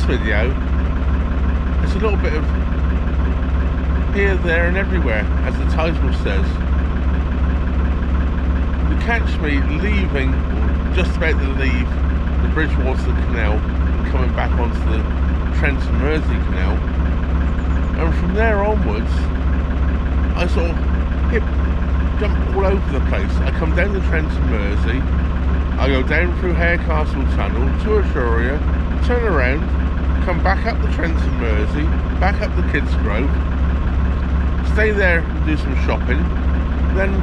video, it's a little bit of here, there and everywhere, as the title says. You catch me leaving, or just about to leave, the Bridgewater Canal and coming back onto the Trent Mersey Canal. And from there onwards, I sort of jump all over the place. I come down the Trent Mersey, I go down through Harecastle Tunnel to Eturia, turn around, come back up the Trent Mersey, back up the Kids Grove, stay there and do some shopping. Then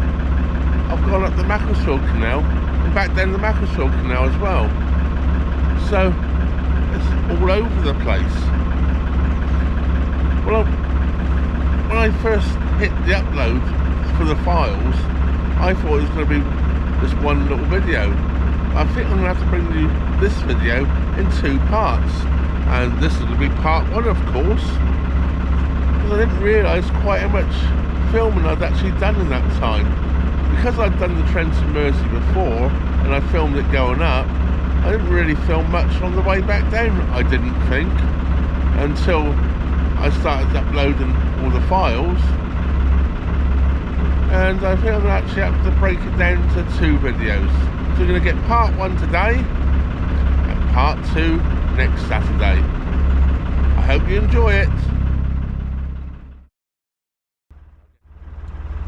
I've gone up the Macclesfield Canal and back down the Macclesfield Canal as well. So it's all over the place. Well, when I first hit the upload for the files, I thought it was going to be this one little video. I think I'm going to have to bring you this video in 2 parts, and this is going to be part 1, of course, because I didn't realise quite how much filming I'd actually done in that time. Because I'd done the Trent Mersey before and I filmed it going up, I didn't really film much on the way back down, I didn't think, until I started uploading all the files. And I think I'm going to actually have to break it down to 2 videos. So we're going to get part 1 today and part 2 next Saturday. I hope you enjoy it.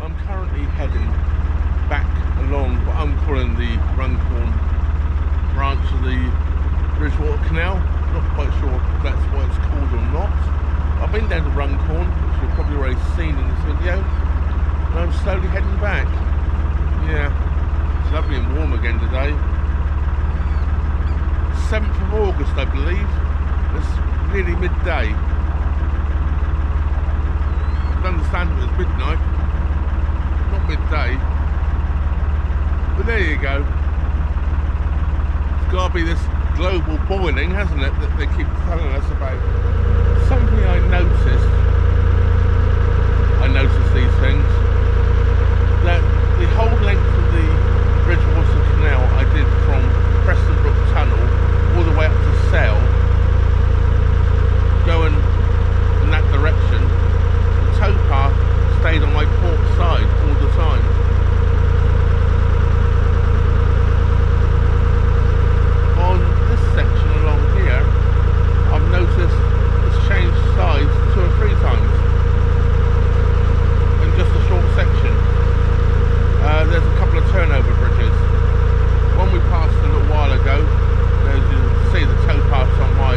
I'm currently heading back along what I'm calling the Runcorn branch of the Bridgewater Canal. Not quite sure if that's what it's called or not. I've been down to Runcorn, which you've probably already seen in this video, and I'm slowly heading back. Yeah, it's lovely and warm again today. 7th of August, I believe. It's nearly midday. I can understand it was midnight, not midday. But there you go. It's got to be this global boiling, hasn't it, that they keep telling us about. Something I noticed these things, that the whole length of the Bridgewater Canal I did from Preston Brook Tunnel all the way up to Sale, going in that direction, the towpath stayed on my port side all the time. On this section along here, I've noticed it's changed sides 2 or 3 times in just a short section. There's a couple of turnover bridges. One we passed a little while ago. As you can see, the towpath's on my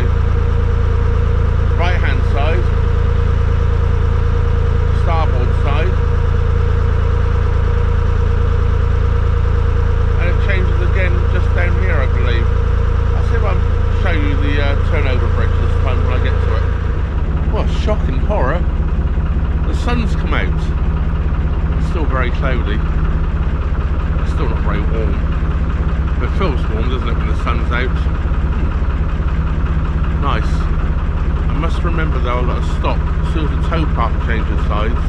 right hand side, starboard side, and it changes again just down here, I believe. I'll see if I can show you the turnover bridge this time when I get to it. What a shocking horror. The sun's come out. It's still very cloudy. It's still not very warm. But it feels warm, doesn't it, when the sun's out? Nice. I must remember though, I've got to stop as soon as the towpath changes sides,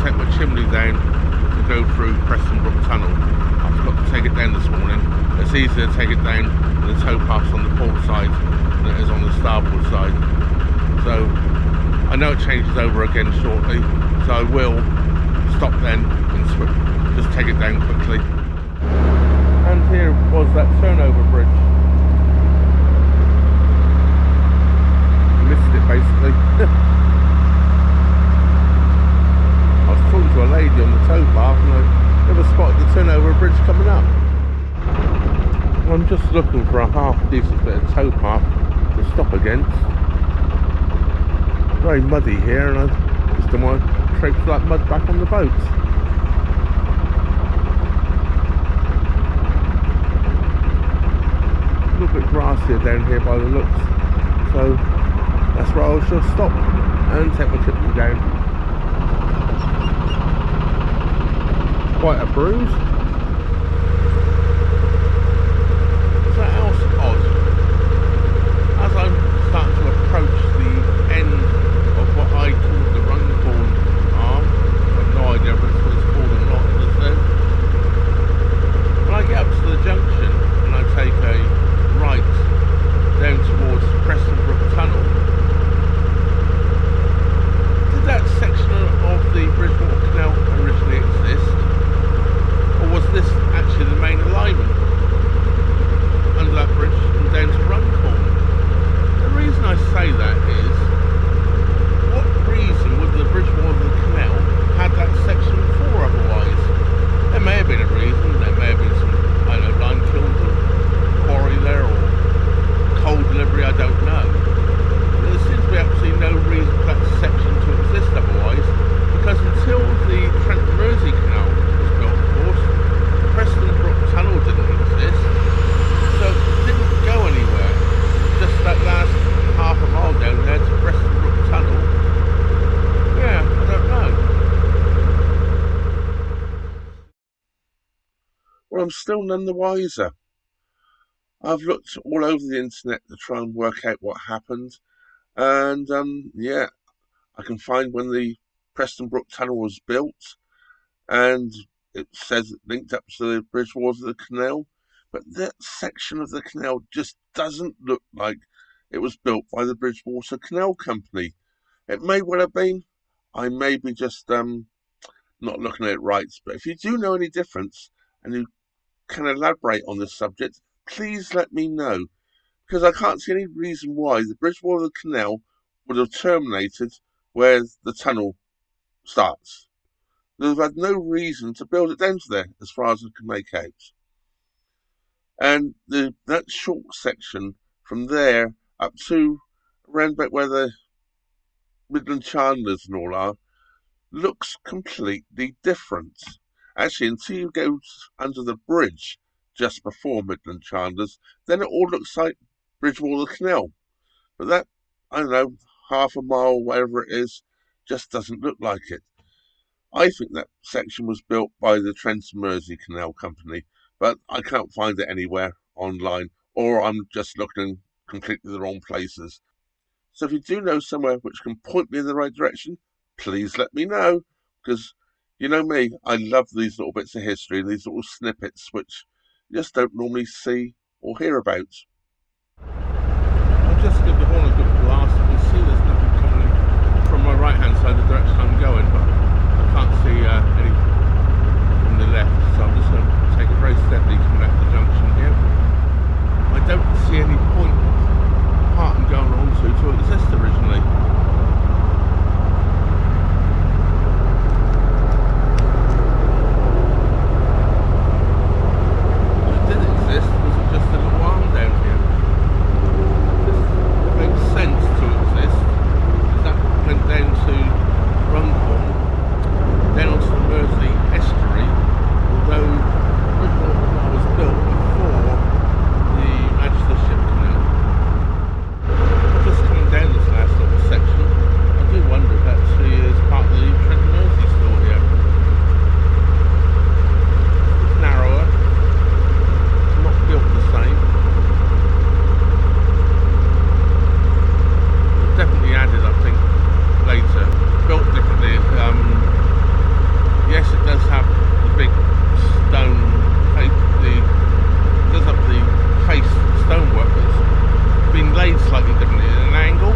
take my chimney down to go through Preston Brook Tunnel. I forgot to take it down this morning. It's easier to take it down when the towpath's on the port side than it is on the starboard side. So I know it changes over again shortly, so I will stop then and just take it down quickly. And here was that turnover bridge. Missed it basically. I was talking to a lady on the towpath and I never spotted the turnover bridge coming up. I'm just looking for a half decent bit of towpath to stop against. Very muddy here and I just don't want to traipse that mud back on the boat. A little bit grassier down here by the looks, so that's where I shall stop and take my chimney down. Quite a bruise. So else odd, as I'm starting to approach the end of what I call the Runcorn arm, I've no idea if it's what it's called or not, as I said. When I get up to the junction and I take a right down towards Preston Brook Tunnel, I'm still none the wiser. I've looked all over the internet to try and work out what happened, and yeah, I can find when the Preston Brook Tunnel was built, and it says it linked up to the Bridgewater Canal, but that section of the canal just doesn't look like it was built by the Bridgewater Canal Company. It may well have been. I may be just not looking at it right, but if you do know any difference and you can elaborate on this subject, please let me know, because I can't see any reason why the Bridgewater Canal would have terminated where the tunnel starts. They've had no reason to build it down to there, as far as I can make out. And that short section from there up to around about where the Midland Chandlers and all are looks completely different. Actually, until you go under the bridge just before Midland Chandlers, then it all looks like Bridgewater Canal. But that, I don't know, half a mile, wherever it is, just doesn't look like it. I think that section was built by the Trent Mersey Canal Company, but I can't find it anywhere online, or I'm just looking in completely the wrong places. So if you do know somewhere which can point me in the right direction, please let me know, because you know me, I love these little bits of history, these little snippets which you just don't normally see or hear about. I'll just give the horn a good blast. You can see there's nothing coming from my right hand side, the direction I'm going, but I can't see any from the left, so I'm just going to take it very steadily coming out the junction here. I don't see any point part I'm going on to exist originally. If it did exist, was it just a little arm down here? It makes sense to exist, because that went down to Runcorn, down onto the Mersey estuary, although Bridgewater Canal was built before the Manchester Ship Canal. Just coming down this last little section, I do wonder if that actually is part of the Trent Mersey store here. It's narrower, it's not built the same. It's definitely added, I think, later. Built differently. Yes, it does have the big stone, it does have the face stonework that's been laid slightly differently at an angle,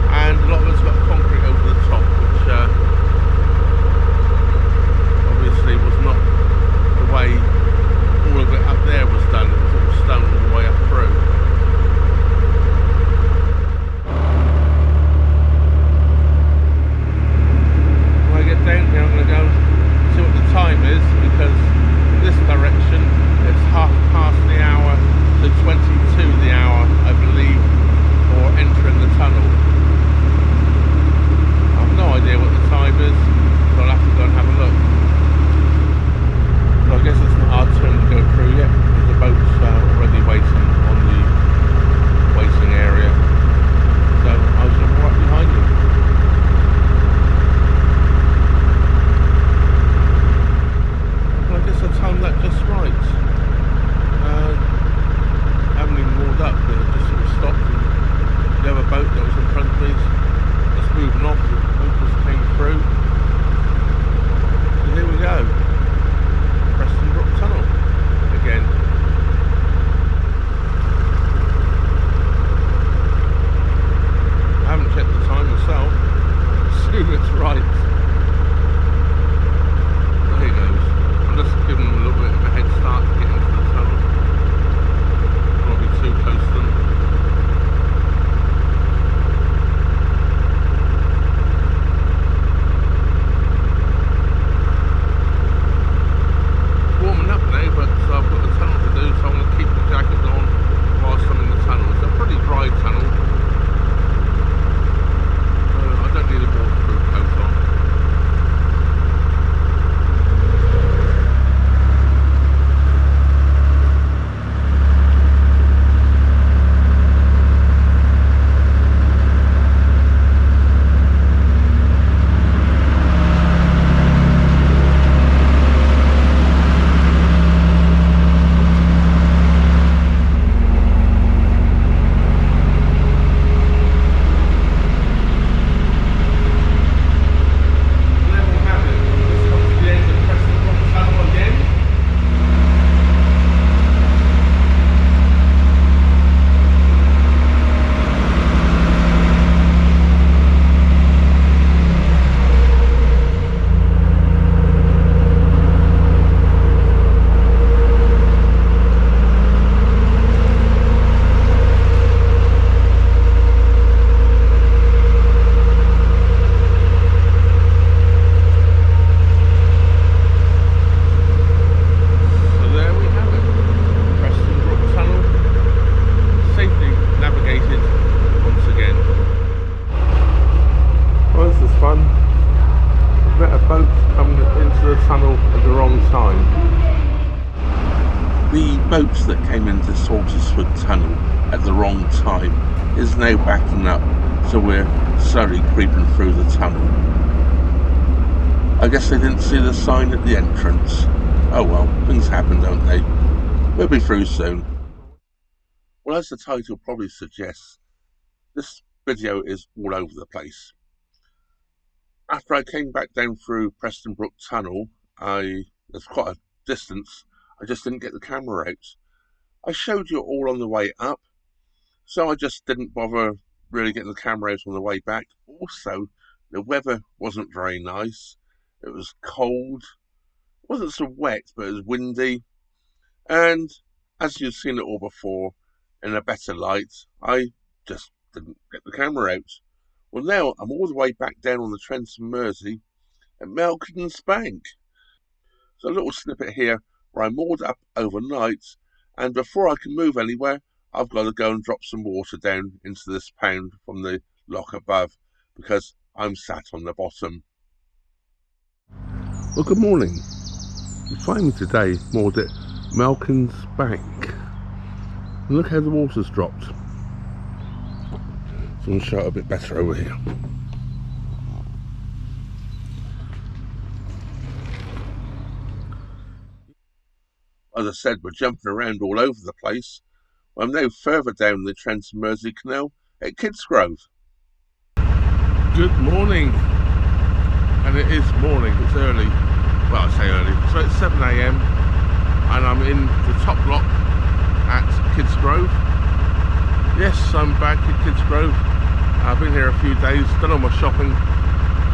and a lot of it's got concrete over the top, which obviously was not the way all of it up there was done. It was all stone all the way up through. When I get down here, I'm going to go see what the time is, because in this direction it's 1/2 to 22 the hour, I believe, for entering the tunnel. I have no idea what the time is, so I'll have to go and have a look. So I guess it's not our turn to go through yet, because the boat's already waiting on the waiting area. So I was right behind you. Well, I guess I timed that just right. I haven't even warmed up, but it just sort of stopped, and the other boat that was in front of me is just moving off. The boat just came through. So here we go. Preston Brook Tunnel again. I haven't checked the time myself. Assume it's right. There he goes. I'm just giving him a little bit of a head start to get into the tunnel. Too close to them. fun. Met a boat coming into the tunnel at the wrong time. The boat that came into Saltersford Tunnel at the wrong time is now backing up, so we're slowly creeping through the tunnel. I guess they didn't see the sign at the entrance. Oh well, things happen, don't they? We'll be through soon. Well, as the title probably suggests, this video is all over the place. After I came back down through Preston Brook Tunnel, there's quite a distance, I just didn't get the camera out. I showed you all on the way up, so I just didn't bother really getting the camera out on the way back. Also, the weather wasn't very nice. It was cold. It wasn't so wet, but it was windy. And as you've seen it all before, in a better light, I just didn't get the camera out. Well, now I'm all the way back down on the Trent Mersey at Malkin's Bank. So a little snippet here where I moored up overnight, and before I can move anywhere, I've got to go and drop some water down into this pound from the lock above, because I'm sat on the bottom. Well, good morning. You find me today moored at Malkin's Bank. And look how the water's dropped. So I'm going to show it a bit better over here. As I said, we're jumping around all over the place. I'm now further down the Trent Mersey Canal at Kidsgrove. Good morning. And it is morning, it's early. Well, I say early. So it's 7 AM and I'm in the top block at Kidsgrove. Yes, I'm back at Kidsgrove. I've been here a few days, done all my shopping.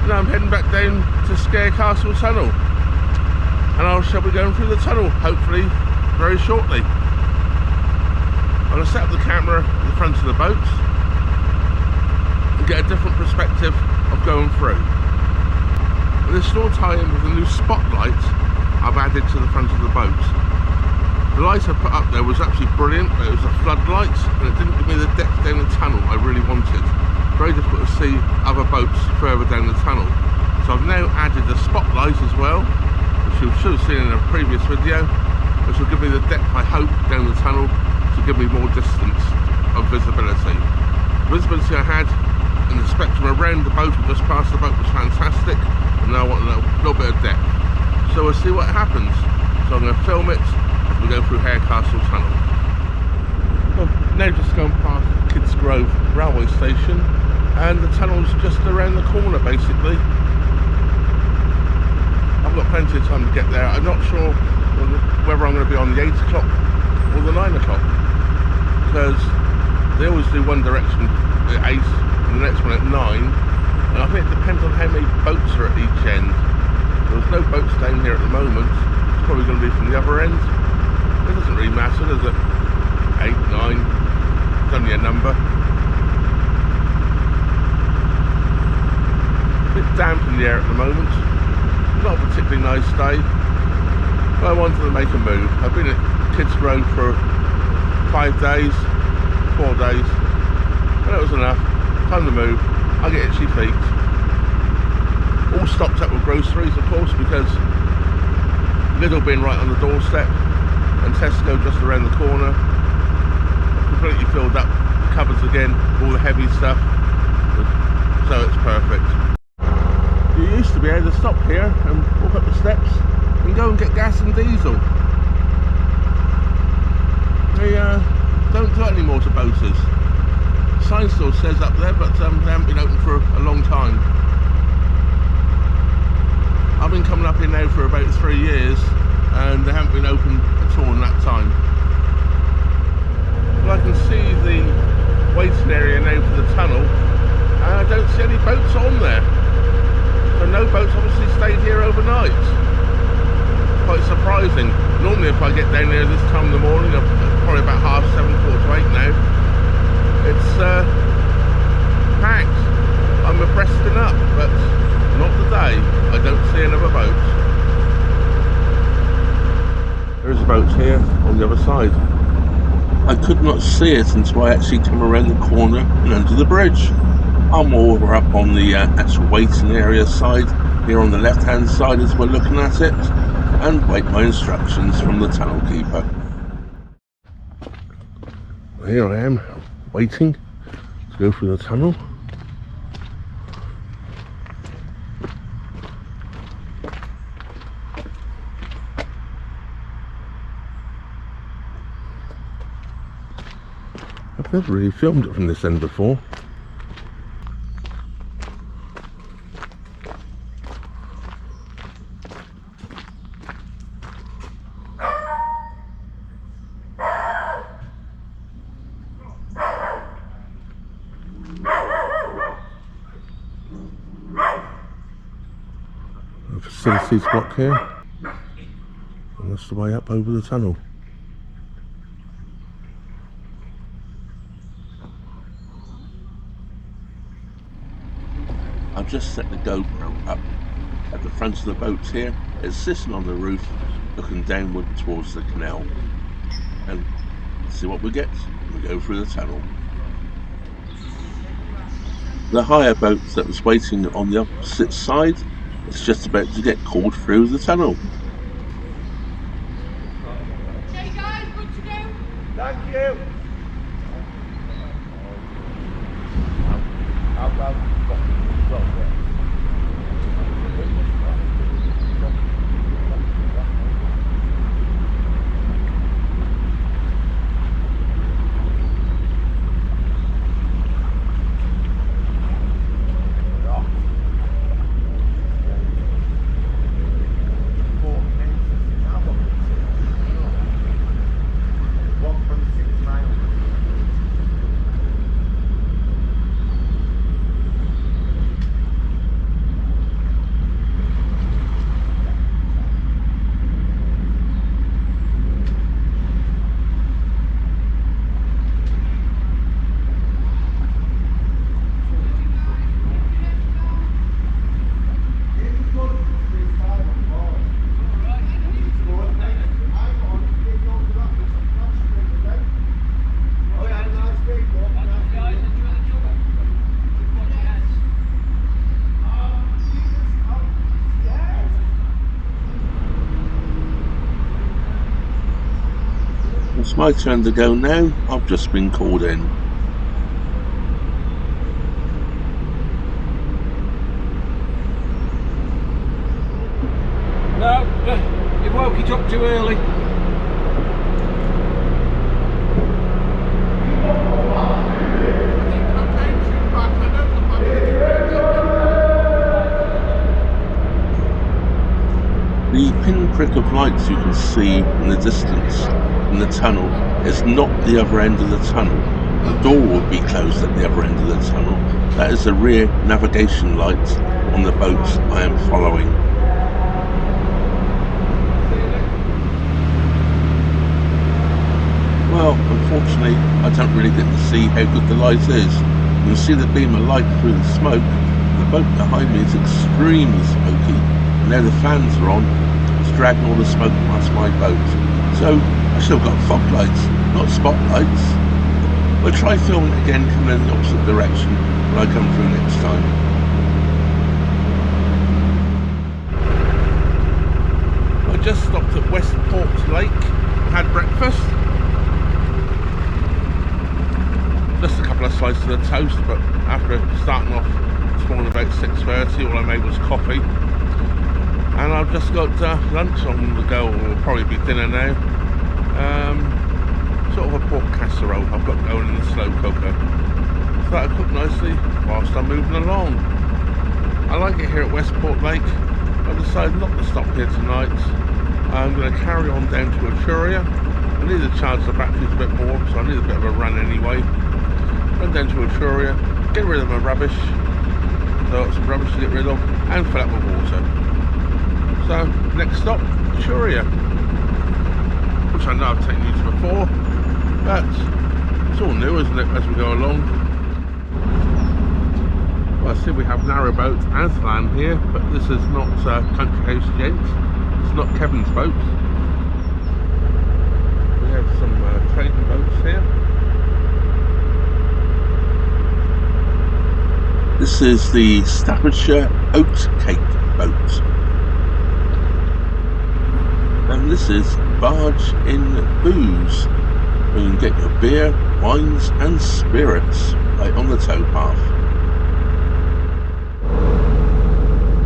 Now I'm heading back down to Scare Castle Tunnel. And I shall be going through the tunnel, hopefully, very shortly. I'm going to set up the camera at the front of the boat and get a different perspective of going through. And this will tie in with the new spotlight I've added to the front of the boat. The light I put up there was actually brilliant, but it was a floodlight and it didn't give me the depth down the tunnel I really wanted. Very difficult to see other boats further down the tunnel. So I've now added a spotlight as well, which you should have seen in a previous video, which will give me the depth I hope down the tunnel to give me more distance of visibility. The visibility I had in the spectrum around the boat and just past the boat was fantastic, and now I want a little bit of depth. So we'll see what happens. So I'm going to film it as we go through Hare Castle Tunnel. Well, now just going past Kidsgrove railway station, and the tunnel's just around the corner basically. I've got plenty of time to get there. I'm not sure whether I'm going to be on the 8 o'clock or the 9 o'clock, because they always do one direction at 8 and the next one at 9, and I think it depends on how many boats are at each end. There's no boats down here at the moment. It's probably going to be from the other end. It doesn't really matter, does it? 8, 9, it's only a number. A bit damp in the air at the moment. Not a particularly nice day, but I wanted to make a move. I've been at Kidsgrove for 5 days, 4 days, and that was enough. Time to move. I get itchy feet. All stocked up with groceries, of course, because Lidl being right on the doorstep and Tesco just around the corner. Completely filled up the cupboards again, all the heavy stuff, so it's perfect. You used to be able to stop here and walk up the steps and go and get gas and diesel. They don't do it anymore to boaters. Sign still says up there, but they haven't been open for a long time. I've been coming up here now for about 3 years and they haven't been open at all in that time. Well, I can see the waiting area now for the tunnel and I don't see any boats on there. So no boats obviously stayed here overnight. Quite surprising. Normally if I get down here this time in the morning, probably about 7:30, 8:15 now, it's packed. I'm breasting up, but not today. I don't see another boat. There's a boat here on the other side. I could not see it until I actually come around the corner and under the bridge. I'm over up on the actual waiting area side, here on the left hand side as we're looking at it, and wait my instructions from the tunnel keeper. Here I am, waiting to go through the tunnel. I've never really filmed it from this end before. The facilities block here, and that's the way up over the tunnel. I've just set the GoPro up at the front of the boat here. It's sitting on the roof looking downward towards the canal, and see what we get when we go through the tunnel. The hire boat that was waiting on the opposite side is just about to get called through the tunnel. Okay guys, good to go. Thank you. It's my turn to go now. I've just been called in. No, you woke it up too early. The pinprick of lights you can see in the distance in the tunnel is not the other end of the tunnel. The door would be closed at the other end of the tunnel. That is the rear navigation light on the boat I am following. Well, unfortunately, I don't really get to see how good the light is. You can see the beam of light through the smoke. The boat behind me is extremely smoky, and now the fans are on. It's dragging all the smoke past my boat. So, I've still got fog lights, not spotlights. We'll try filming again coming in the opposite direction when I come through next time. I just stopped at Westport Lake, had breakfast. Just a couple of slices of toast, but after starting off this morning about 6:30, all I made was coffee. And I've just got lunch on the go, or will probably be dinner now. Sort of a pork casserole I've got going in the slow cooker. So that'll cook nicely whilst I'm moving along. I like it here at Westport Lake. I've decided not to stop here tonight. I'm going to carry on down to Eturia. I need to charge the batteries a bit more, so I need a bit of a run anyway. Run down to Eturia, get rid of my rubbish. So I've got some rubbish to get rid of, and fill up with water. So, next stop, Eturia, which I know I've taken you to before, but it's all new, isn't it, as we go along. Well, I see we have Narrowboat as land here, but this is not Country House Gents, it's not Kevin's boat. We have some trading boats here. This is the Staffordshire Oatcake boat. And this is Barge in Booze, where you can get your beer, wines and spirits right on the towpath.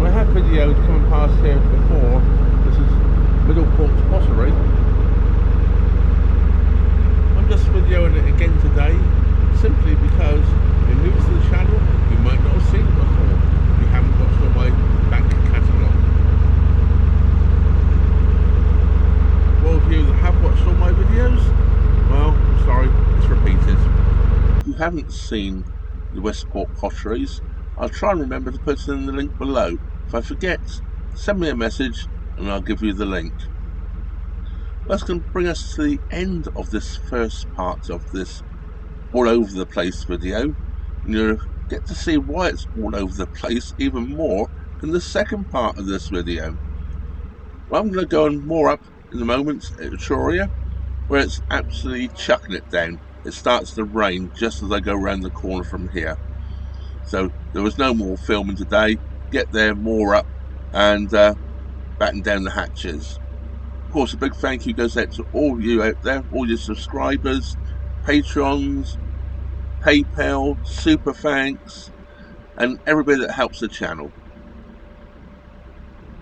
I have videos coming past here before. This is Middleport Pottery. I'm just videoing it again today, simply because you're new to the channel, you might not have seen it before. You haven't watched all my back catalogue. For all of you that have watched all my videos, well, I'm sorry, it's repeated. If you haven't seen the Westport Potteries, I'll try and remember to put it in the link below. If I forget, send me a message and I'll give you the link. That's going to bring us to the end of this first part of this all over the place video. And you'll get to see why it's all over the place even more in the second part of this video. Well, I'm going to go on more up in a moment at Eturia, where it's absolutely chucking it down. It starts to rain just as I go around the corner from here. So there was no more filming today. Get there, more up, and batten down the hatches. Of course, a big thank you goes out to all you out there, all your subscribers, patrons, PayPal, super thanks, and everybody that helps the channel.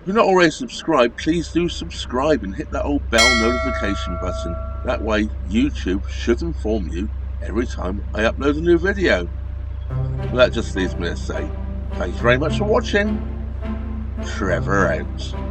If you're not already subscribed, please do subscribe and hit that old bell notification button. That way YouTube should inform you every time I upload a new video. Well, that just leaves me to say, thanks very much for watching. Trevor out.